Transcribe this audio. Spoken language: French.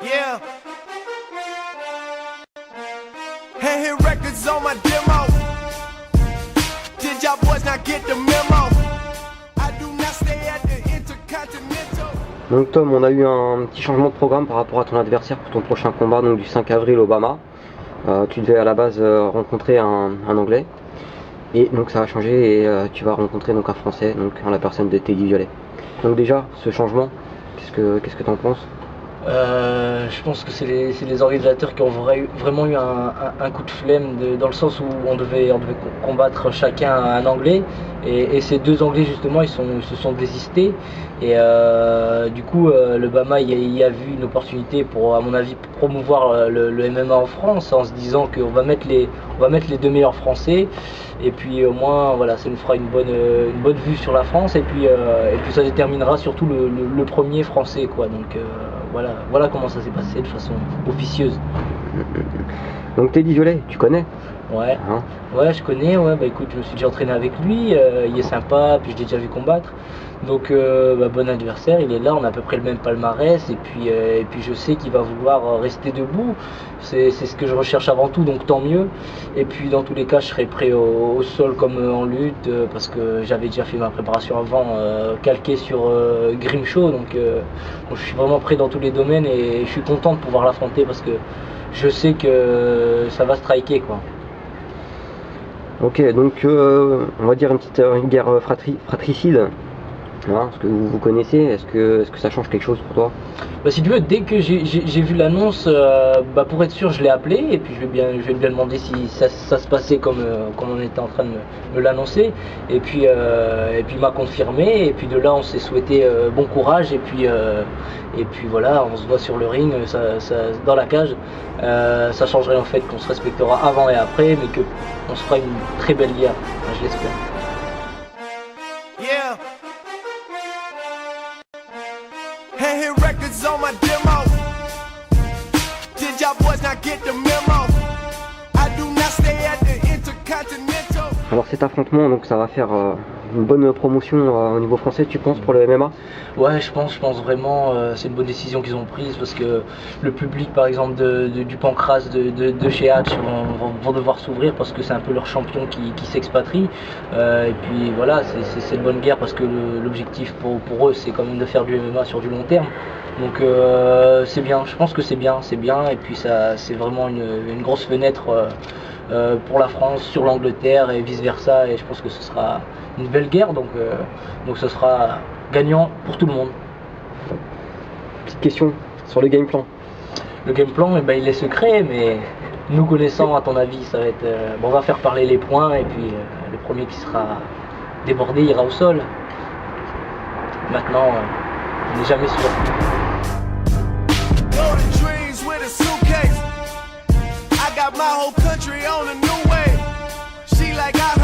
Yeah. Hand hit records on my demo. Did y'all boys not get the memo? I do not stay at the Intercontinental. Donc Tom, on a eu un petit changement de programme par rapport à ton adversaire pour ton prochain combat, donc du 5 avril au Bama. Tu devais à la base rencontrer un Anglais. Et donc ça a changé et tu vas rencontrer donc un Français, donc en la personne de Teddy Violet. Donc déjà, ce changement, qu'est-ce que t'en penses? Je pense que c'est les organisateurs qui ont vraiment eu un coup de flemme dans le sens où on devait combattre chacun un Anglais et ces deux Anglais justement ils se sont désistés et du coup le Bama il a vu une opportunité pour à mon avis promouvoir le MMA en France en se disant qu'on va mettre les deux meilleurs Français et puis au moins voilà ça nous fera une bonne vue sur la France et puis ça déterminera surtout le premier Français quoi donc voilà comment ça s'est passé de façon officieuse. Donc Teddy Violet, tu connais? Ouais, hein? Ouais, je connais, ouais, bah écoute, je me suis déjà entraîné avec lui, il est sympa, puis je l'ai déjà vu combattre. Donc bon adversaire, il est là, on a à peu près le même palmarès, et puis je sais qu'il va vouloir rester debout. C'est ce que je recherche avant tout, donc tant mieux. Et puis dans tous les cas, je serai prêt au sol comme en lutte, parce que j'avais déjà fait ma préparation avant, calquée sur Grimshaw, donc je suis vraiment prêt dans tous les domaines et je suis content de pouvoir l'affronter parce que je sais que ça va striker quoi. Ok, donc on va dire une guerre fratricide. Voilà, est-ce que vous vous connaissez? Est-ce que ça change quelque chose pour toi? Bah, si tu veux, dès que j'ai vu l'annonce, pour être sûr, je l'ai appelé et puis je vais bien lui demander si ça se passait comme on était en train de me l'annoncer. Et puis il m'a confirmé et puis de là on s'est souhaité bon courage et puis voilà, on se voit sur le ring, dans la cage. Ça changerait en fait qu'on se respectera avant et après, mais qu'on se fera une très belle guerre, je l'espère. Yeah. Hand hit records on my demo. Did y'all boys not get the memo? I do not stay at the Intercontinental. Alors cet affrontement, donc ça va faire une bonne promotion au niveau français, tu penses, pour le MMA? Ouais, je pense vraiment, c'est une bonne décision qu'ils ont prise parce que le public par exemple du Pancras de chez Hatch vont devoir s'ouvrir parce que c'est un peu leur champion qui s'expatrie et puis voilà, c'est une bonne guerre parce que l'objectif pour eux c'est quand même de faire du MMA sur du long terme. Donc c'est bien, je pense que c'est bien et puis ça c'est vraiment une grosse fenêtre pour la France sur l'Angleterre et vice versa et je pense que ce sera une belle guerre donc ce sera gagnant pour tout le monde. Petite question sur le game plan. Le game plan il est secret mais nous connaissant à ton avis ça va être on va faire parler les points et puis le premier qui sera débordé ira au sol. Maintenant on n'est jamais sûr. I got my whole country on a new way. She like I